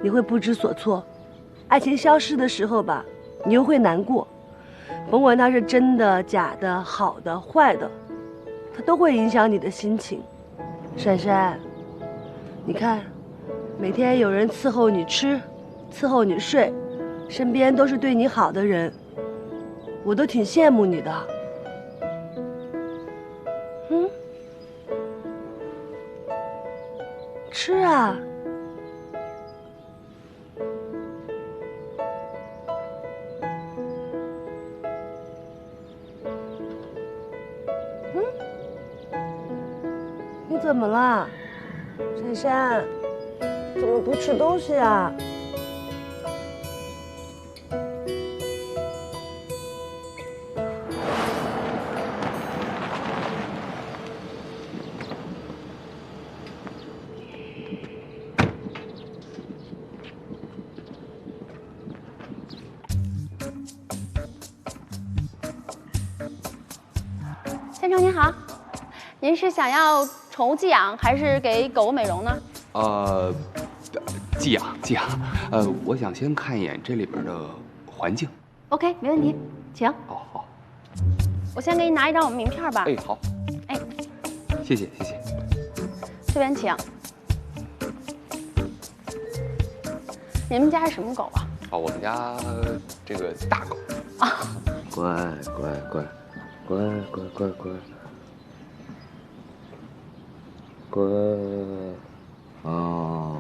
你会不知所措；爱情消失的时候吧，你又会难过。甭管它是真的、假的、好的、坏的，它都会影响你的心情。珊珊，你看，每天有人伺候你吃，伺候你睡，身边都是对你好的人，我都挺羡慕你的。嗯，吃啊。你怎么了，珊珊？怎么不吃东西啊？先生您好，您是想要宠物寄养还是给狗狗美容呢？寄养。我想先看一眼这里边的环境。OK， 没问题，请。好。我先给你拿一张我们名片吧。哎，好。哎，谢谢。这边请。你们家是什么狗啊？我们家这个大狗。啊，乖。哦，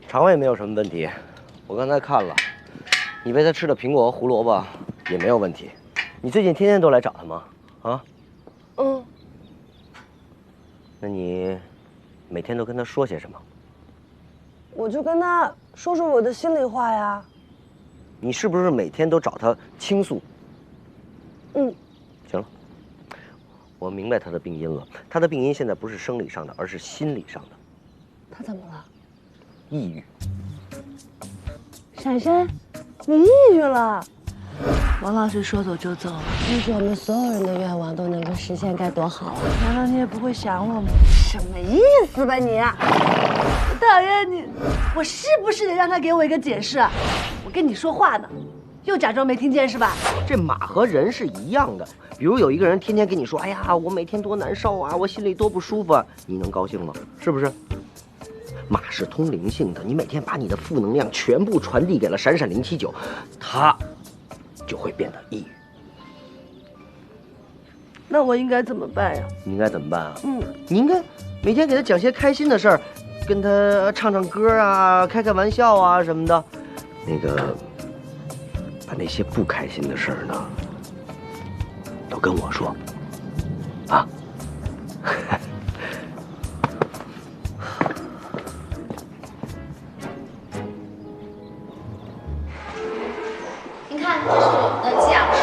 肠胃没有什么问题，我刚才看了，你喂它吃的苹果和胡萝卜也没有问题。你最近天天都来找它吗？啊？嗯。那你每天都跟它说些什么？我就跟他说说我的心里话呀。你是不是每天都找它倾诉？嗯。行了，我明白他的病因了。他的病因现在不是生理上的，而是心理上的。他怎么了？抑郁。闪闪，你抑郁了？王老师说走就走，要是我们所有人的愿望都能够实现，该多好啊！难道你也不会想我吗？什么意思吧你？我讨厌你！我是不是得让他给我一个解释？我跟你说话呢，又假装没听见是吧？这马和人是一样的，比如有一个人天天跟你说，哎呀，我每天多难受啊，我心里多不舒服啊，你能高兴吗？是不是？马是通灵性的，你每天把你的负能量全部传递给了闪闪079，它就会变得抑郁。那我应该怎么办呀？你应该怎么办啊？你应该每天给他讲些开心的事儿，跟他唱唱歌啊，开开玩笑啊什么的。那个，把那些不开心的事儿呢，都跟我说，啊。您看，这是我们的寄养室，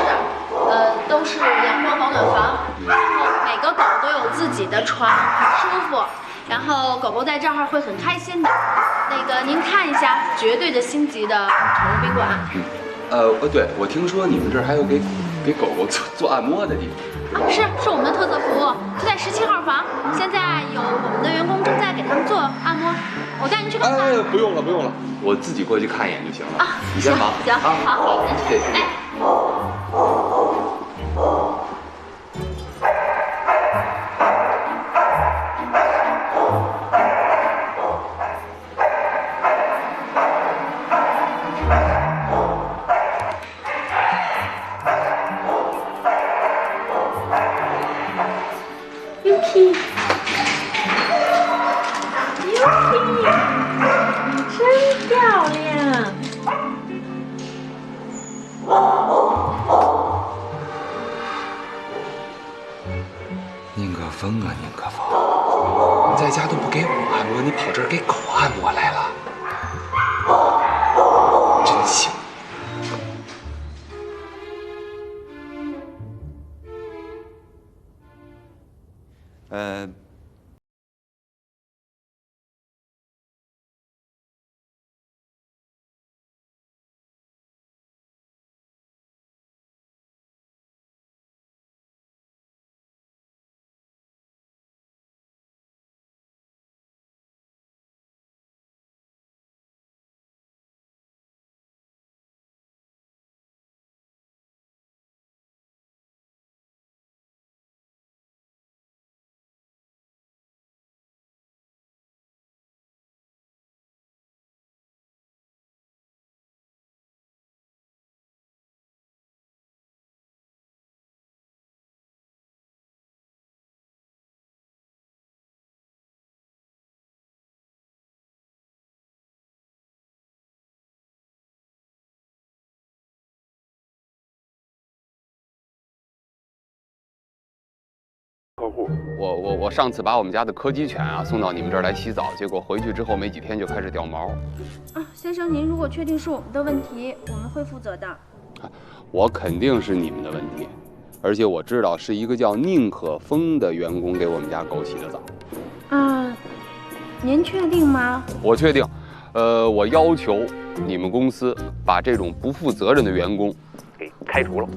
都是阳光保暖房，然后每个狗都有自己的床，很舒服，然后狗狗在这儿会很开心的。那个您看一下，绝对的星级的宠物宾馆。对，我听说你们这儿还有给狗狗做按摩的地方。啊，是我们的特色服务，就在17号房。现在有我们的员工正在给他们做按摩，我带您去看看。不用了，我自己过去看一眼就行了。啊，你先忙。行，好，谢谢。哎。Yuki， 你真漂亮。宁可风啊，宁可风！你在家都不给我按摩，你跑这儿给狗按摩来了，真行。客户。我上次把我们家的柯基犬啊送到你们这儿来洗澡，结果回去之后没几天就开始掉毛。啊，先生，您如果确定是我们的问题，我们会负责的。我肯定是你们的问题，而且我知道是一个叫宁可风的员工给我们家狗洗的澡。啊，您确定吗？我确定。我要求你们公司把这种不负责任的员工给开除了。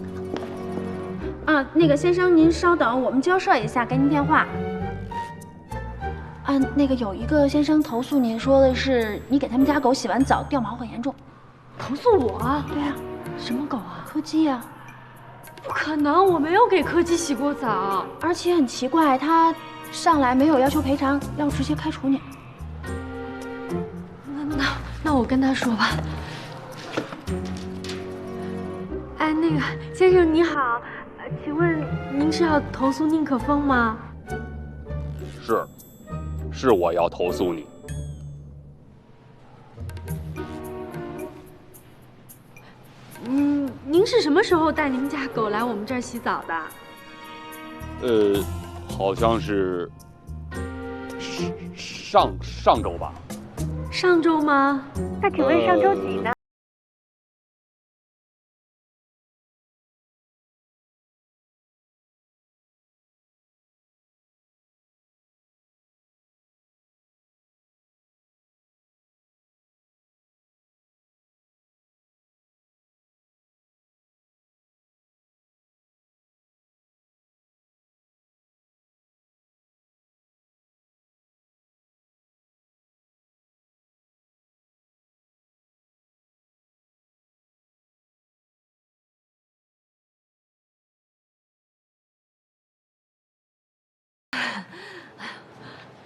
啊，那个先生，您稍等，我们交涉一下，给您电话。啊，那个有一个先生投诉您，说的是你给他们家狗洗完澡掉毛很严重。投诉我啊？对啊，什么狗啊？柯基啊。不可能，我没有给柯基洗过澡。而且很奇怪，他上来没有要求赔偿，要直接开除你。那我跟他说吧。哎，那个先生你好，请问您是要投诉宁可风吗？是我要投诉你。您是什么时候带您家狗来我们这儿洗澡的？好像是上周吧。上周吗？那请问上周几呢？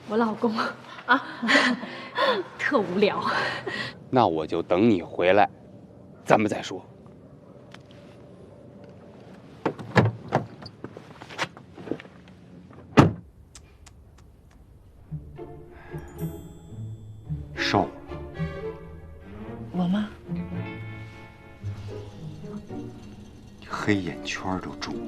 我老公啊，特无聊。那我就等你回来，咱们再说。瘦了。我吗？黑眼圈都肿了。